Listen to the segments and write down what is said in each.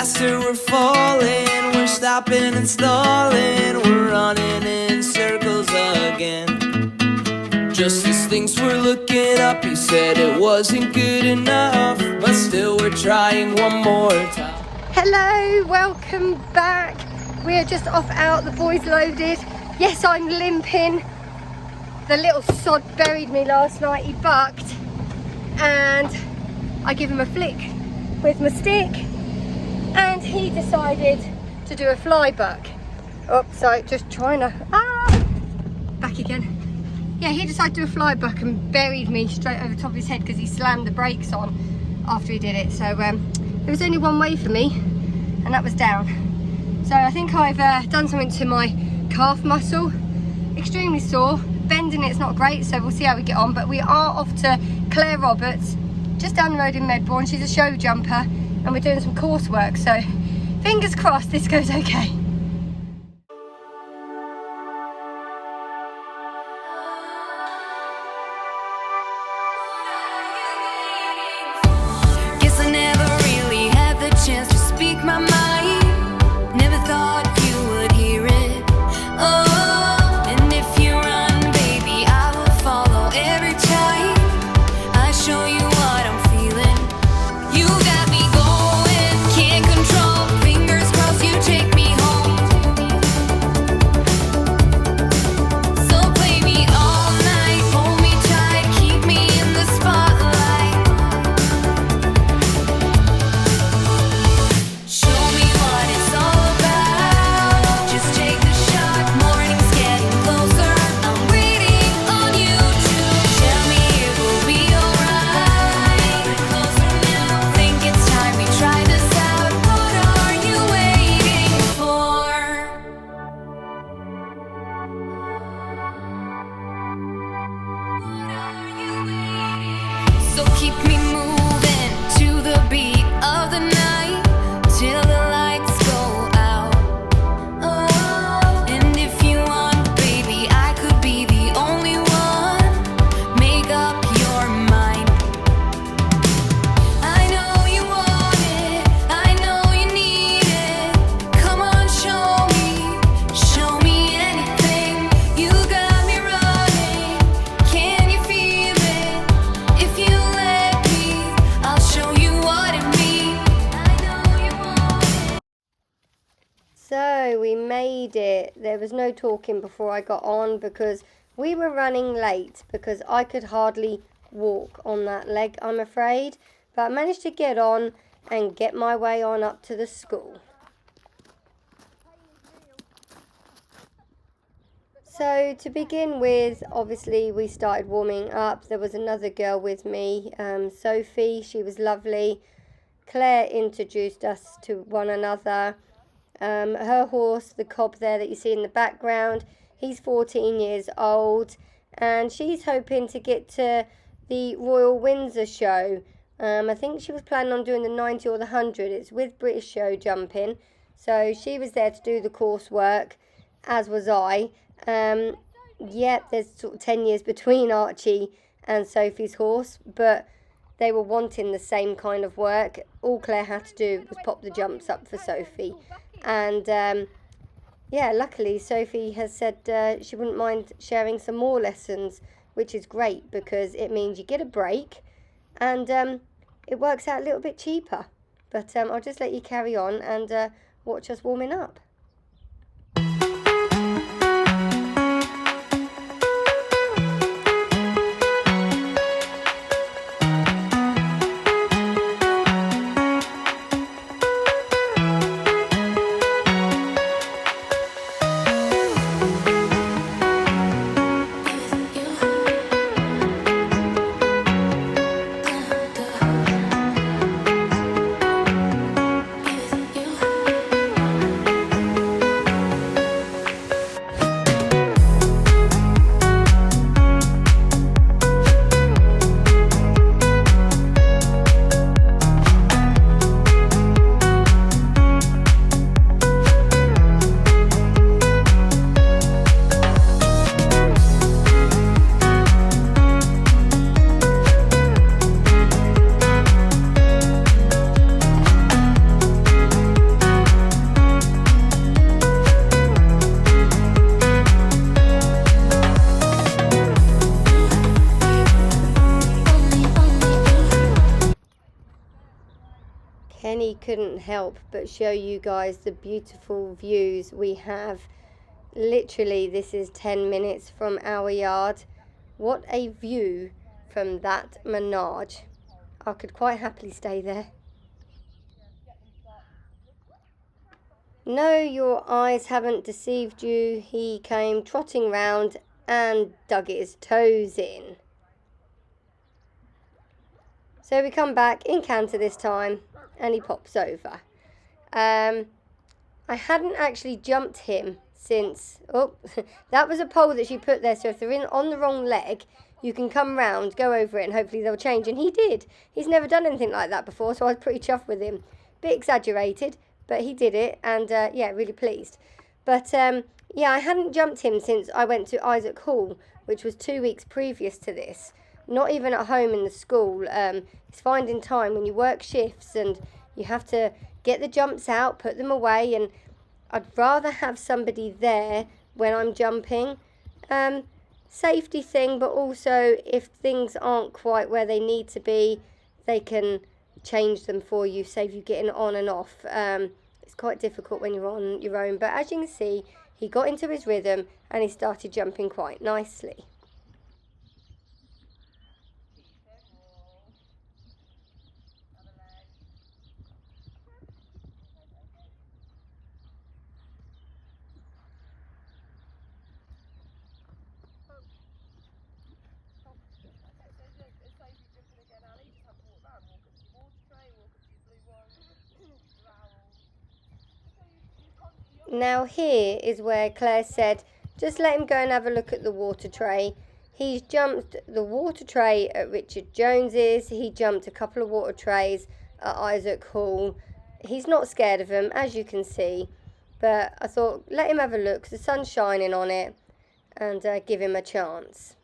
faster we're falling, we're stopping and stalling, we're running in circles again. Just as things were looking up, you said it wasn't good enough, but still we're trying one more time. Hello, welcome back. We're just off out, the boys loaded. Yes, I'm limping. The little sod buried me last night, he bucked, and I give him a flick with my stick, and he decided to do a fly buck. Oh, so just trying to, back again. Yeah, he decided to do a fly buck and buried me straight over the top of his head because he slammed the brakes on after he did it. So there was only one way for me, and that was down. So I think I've done something to my calf muscle, extremely sore. Bending it's not great, so we'll see how we get on. But we are off to Claire Roberts, just down the road in Medbourne. She's a show jumper, and we're doing some coursework. So fingers crossed this goes okay. Guess I never really had the chance to speak my mind. Never thought you would hear it. Oh, and if you run, baby, I will follow every time. I show you what I'm feeling. You got me going, can't control. Fingers crossed you take me home. So play me all night, hold me tight, keep me in the spotlight. Show me what it's all about. Just take the shot, morning's getting closer. I'm waiting on you to tell me it will be alright. Closer now, think it's time we try this out. What are you waiting for? So keep me moving to the beat of the night till the lights go out. Oh, and if you want, baby, I could be the only one. Make up your mind. I know you want it, I know you need it. Come on, show me anything. You got me running, can you feel it? If you let me, I'll show you what it means. I know you want it. So we made it. There was no talking before I got on because we were running late because I could hardly walk on that leg, I'm afraid. But I managed to get on and get my way on up to the school. So to begin with, obviously we started warming up. There was another girl with me, Sophie. She was lovely. Claire introduced us to one another. Her horse, the cob there that you see in the background, he's 14 years old, and she's hoping to get to the Royal Windsor show. I think she was planning on doing the 90 or the 100. It's with British Showjumping. So she was there to do the coursework, as was I. Yep, there's sort of 10 years between Archie and Sophie's horse, but they were wanting the same kind of work. All Claire had to do was pop the jumps up for Sophie. And yeah, luckily Sophie has said she wouldn't mind sharing some more lessons, which is great because it means you get a break and it works out a little bit cheaper. But I'll just let you carry on and watch us warming up. couldn't help but show you guys the beautiful views we have. Literally, this is 10 minutes from our yard. What a view from that menage. I could quite happily stay there. No, your eyes haven't deceived you. He came trotting round and dug his toes in. So we come back in canter this time, and he pops over. I hadn't actually jumped him since, oh, that was a pole that she put there, so if they're on the wrong leg, you can come round, go over it, and hopefully they'll change. And he did. He's never done anything like that before, so I was pretty chuffed with him. Bit exaggerated, but he did it, and yeah, really pleased. But yeah, I hadn't jumped him since I went to Isaac Hall, which was 2 weeks previous to this. Not even at home in the school. It's finding time when you work shifts and you have to get the jumps out, put them away, and I'd rather have somebody there when I'm jumping. Safety thing, but also if things aren't quite where they need to be, they can change them for you, save you getting on and off. It's quite difficult when you're on your own, but as you can see, he got into his rhythm and he started jumping quite nicely. Now here is where Claire said, just let him go and have a look at the water tray. He's jumped the water tray at Richard Jones's. He jumped a couple of water trays at Isaac Hall. He's not scared of them, as you can see. But I thought, let him have a look, 'cause the sun's shining on it, and give him a chance.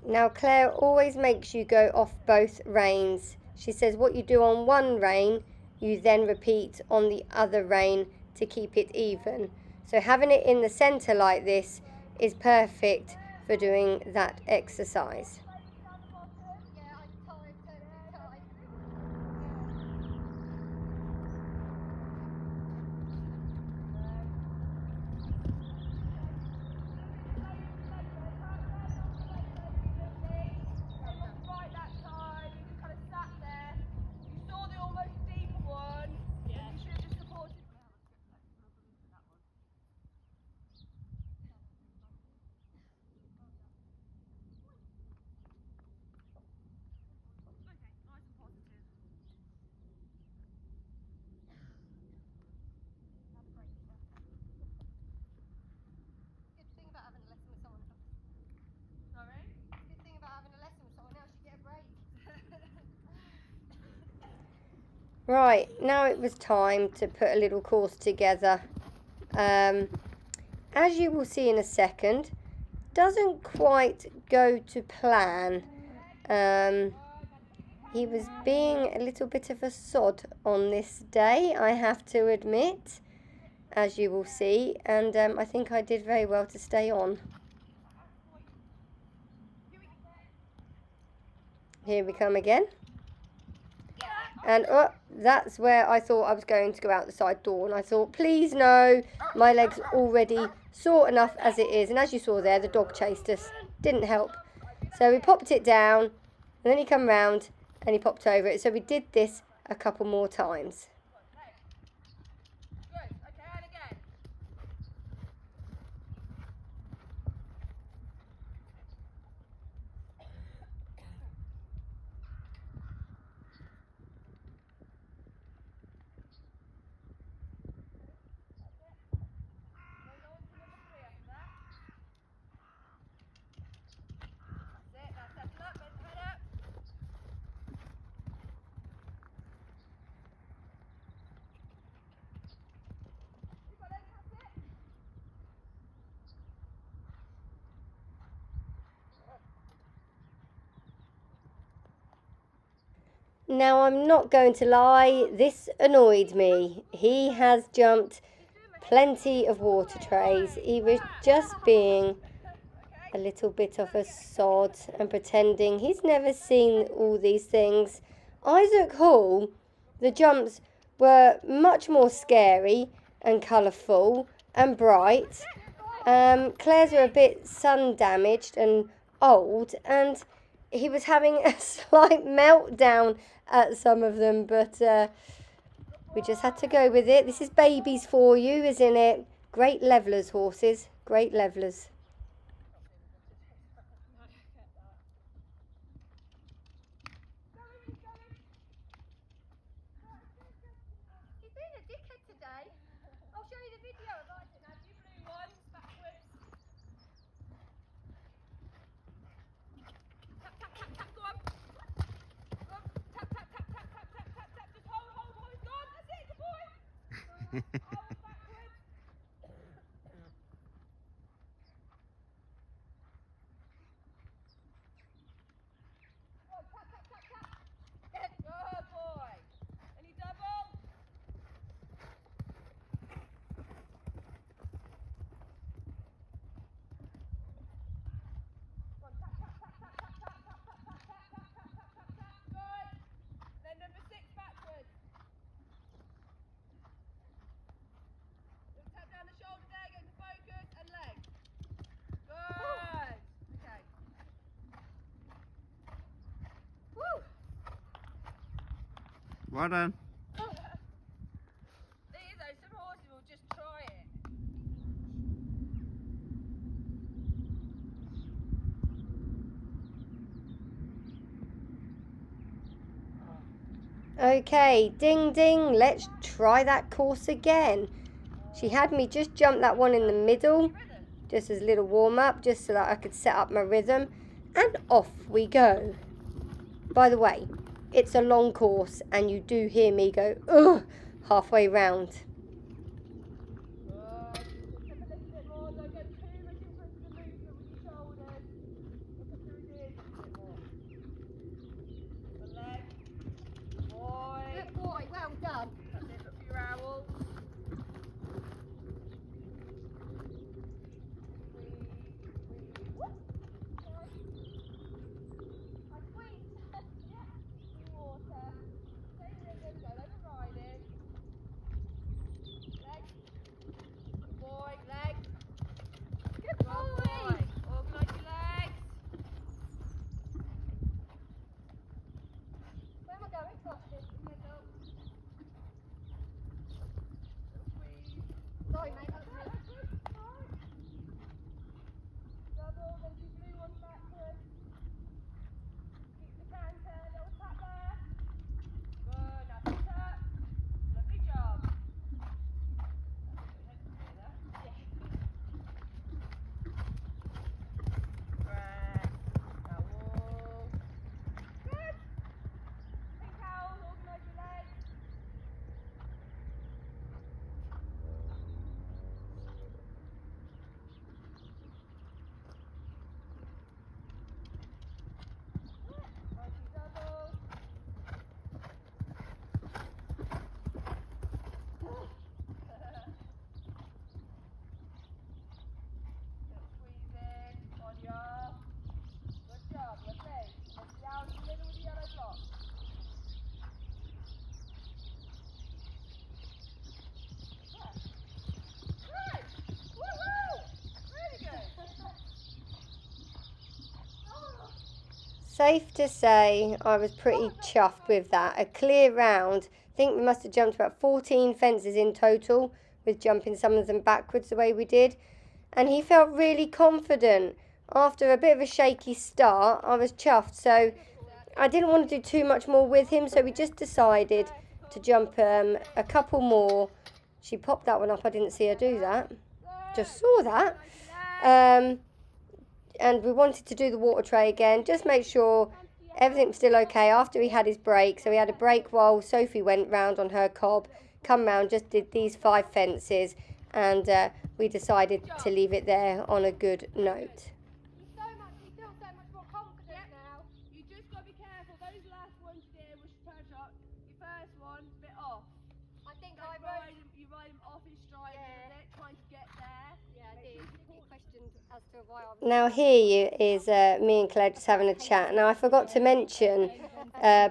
Now Claire always makes you go off both reins. She says what you do on one rein, you then repeat on the other rein to keep it even. So having it in the centre like this is perfect for doing that exercise. Right, now it was time to put a little course together. As you will see in a second, doesn't quite go to plan. He was being a little bit of a sod on this day, I have to admit, as you will see, and I think I did very well to stay on. Here we come again. And that's where I thought I was going to go out the side door, and I thought, please no, my leg's already sore enough as it is. And as you saw there, the dog chased us, didn't help. So we popped it down, and then he come round and he popped over it. So we did this a couple more times. Now, I'm not going to lie, this annoyed me. He has jumped plenty of water trays. He was just being a little bit of a sod and pretending he's never seen all these things. Isaac Hall, the jumps were much more scary and colourful and bright. Claire's are a bit sun damaged and old, and he was having a slight meltdown at some of them, but we just had to go with it. This is babies for you, isn't it? Great levellers, horses. Great levellers. He's being a dickhead today. I'll show you the video of it. Now, you blue ones backwards. Tap, tap, tap, tap, go on. Go on. Tap, tap, tap, tap, tap, tap, tap, tap. Just hold, boys. Go on. That's it, good boy. Hold backwards. Go on, tap, tap, tap, tap. Good boy. Any double? Then number 6 backwards. Tap down the shoulder there, go to focus and legs. Good. Okay. Woo. Well done. These though, some horses will just try it. Okay, ding ding, let's try that course again. She had me just jump that one in the middle, just as a little warm up, just so that I could set up my rhythm, and off we go. By the way, it's a long course and you do hear me go, ugh, halfway round. Good. Tip a little bit more, don't get too much into the movement with your shoulders. Look up through his ears a bit more. The leg. Boy. Good boy, well done. That's it, look for your owl. Sorry, mate, that was me. Double, then do blue ones backwards. Keep the canter, little tap there. Good, now sit up. Lovely job. Right, now walk. Good. Pink owl, organise your legs. Mighty double. Little squeeze in, body off. Good job, lovely. Let's down in the middle with the yellow block. Good. Woohoo! Really good. Safe to say I was pretty chuffed with that. A clear round. I think we must have jumped about 14 fences in total with jumping some of them backwards the way we did. And he felt really confident. After a bit of a shaky start, I was chuffed. So I didn't want to do too much more with him. So we just decided to jump a couple more. She popped that one up. I didn't see her do that. Just saw that. And we wanted to do the water tray again, just make sure everything was still okay after he had his break. So he had a break while Sophie went round on her cob, come round, just did these 5 fences, and we decided to leave it there on a good note. You feel so much more confident now. You just got to be careful. Those last ones there were as to why I'm Now here is me and Claire just having a chat. Now I forgot to mention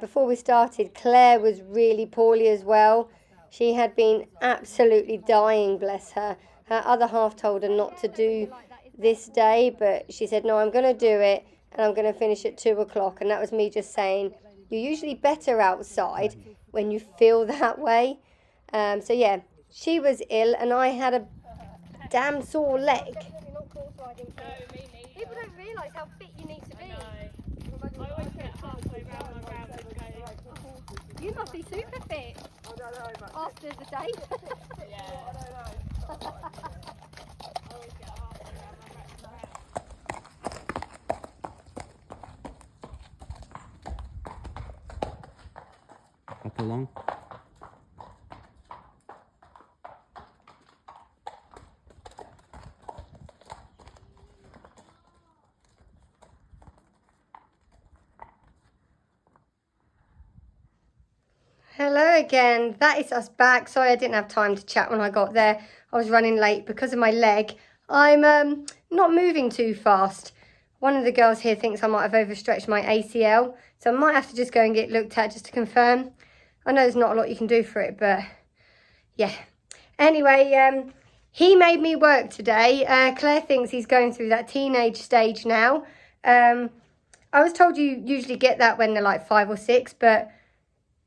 before we started, Claire was really poorly as well. She had been absolutely dying, bless her. Her other half told her not to do this day, but she said, no, I'm going to do it and I'm going to finish at 2 o'clock. And that was me just saying, you're usually better outside when you feel that way. So yeah, she was ill and I had a damn sore leg. definitely not horse riding fit. People don't realise how fit you need to be. I always get halfway round my round and go, You must be super fit I don't know, but after the day. yeah, I don't know. I always get halfway round my round. Up along. Hello again, that is us back. Sorry I didn't have time to chat when I got there. I was running late because of my leg. I'm not moving too fast. One of the girls here thinks I might have overstretched my ACL, so I might have to just go and get looked at just to confirm. I know there's not a lot you can do for it, but yeah. Anyway, he made me work today. Claire thinks he's going through that teenage stage now. I was told you usually get that when they're like 5 or 6, but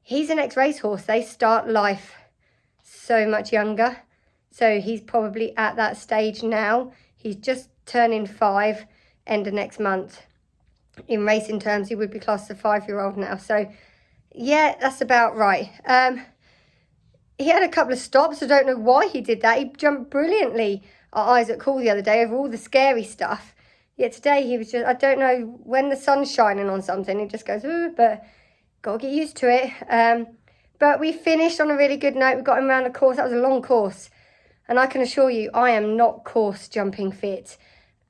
he's an ex-racehorse. They start life so much younger. So he's probably at that stage now. He's just turning 5, end of next month. In racing terms, he would be classed as a 5-year-old now. So, yeah, that's about right. He had a couple of stops. I don't know why he did that. He jumped brilliantly at Isaac Hall the other day over all the scary stuff. Yet today he was just, I don't know, when the sun's shining on something, he just goes, ooh, but got to get used to it. But we finished on a really good note. We got him around the course. That was a long course. And I can assure you, I am not course jumping fit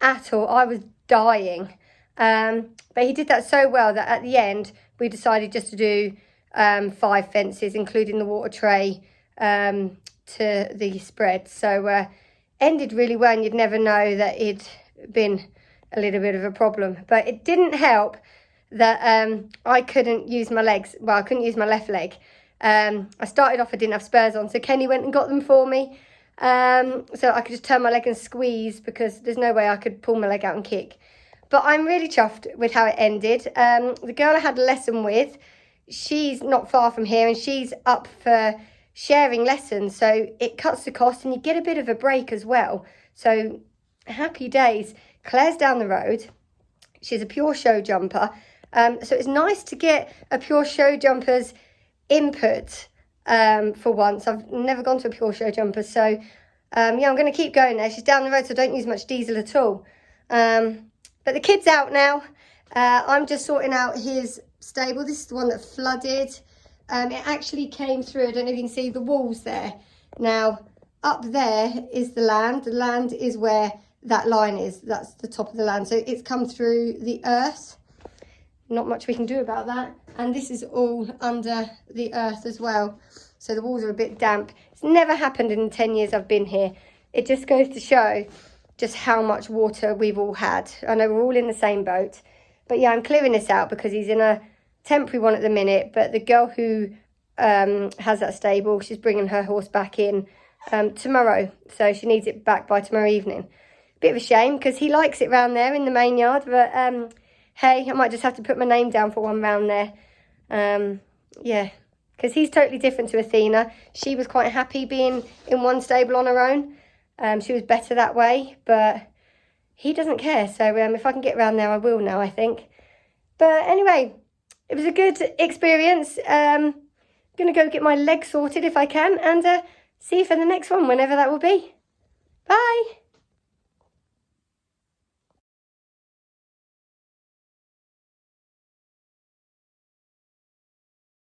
at all. I was dying. But he did that so well that at the end, we decided just to do 5 fences, including the water tray to the spread. So ended really well, and you'd never know that it'd been a little bit of a problem. But it didn't help that I couldn't use my legs. Well, I couldn't use my left leg. I started off, I didn't have spurs on, so Kenny went and got them for me. So I could just turn my leg and squeeze, because there's no way I could pull my leg out and kick. But I'm really chuffed with how it ended. The girl I had a lesson with, she's not far from here, and she's up for sharing lessons. So it cuts the cost and you get a bit of a break as well. So happy days. Claire's down the road. She's a pure show jumper. So it's nice to get a pure show jumper's input for once. I've never gone to a pure show jumper. So yeah, I'm going to keep going there. She's down the road, so I don't use much diesel at all. But the kid's out now. I'm just sorting out his stable. This is the one that flooded. It actually came through. I don't know if you can see the walls there. Now, up there is the land. The land is where that line is. That's the top of the land. So it's come through the earth. Not much we can do about that. And this is all under the earth as well. So the walls are a bit damp. It's never happened in the 10 years I've been here. It just goes to show just how much water we've all had. I know we're all in the same boat. But yeah, I'm clearing this out because he's in a temporary one at the minute. But the girl who has that stable, she's bringing her horse back in tomorrow. So she needs it back by tomorrow evening. Bit of a shame because he likes it round there in the main yard. But hey, I might just have to put my name down for one round there. Yeah, because he's totally different to Athena. She was quite happy being in one stable on her own. She was better that way, but he doesn't care. So if I can get around there, I will now, I think. But anyway, it was a good experience. Going to go get my leg sorted if I can, and see you for the next one, whenever that will be. Bye.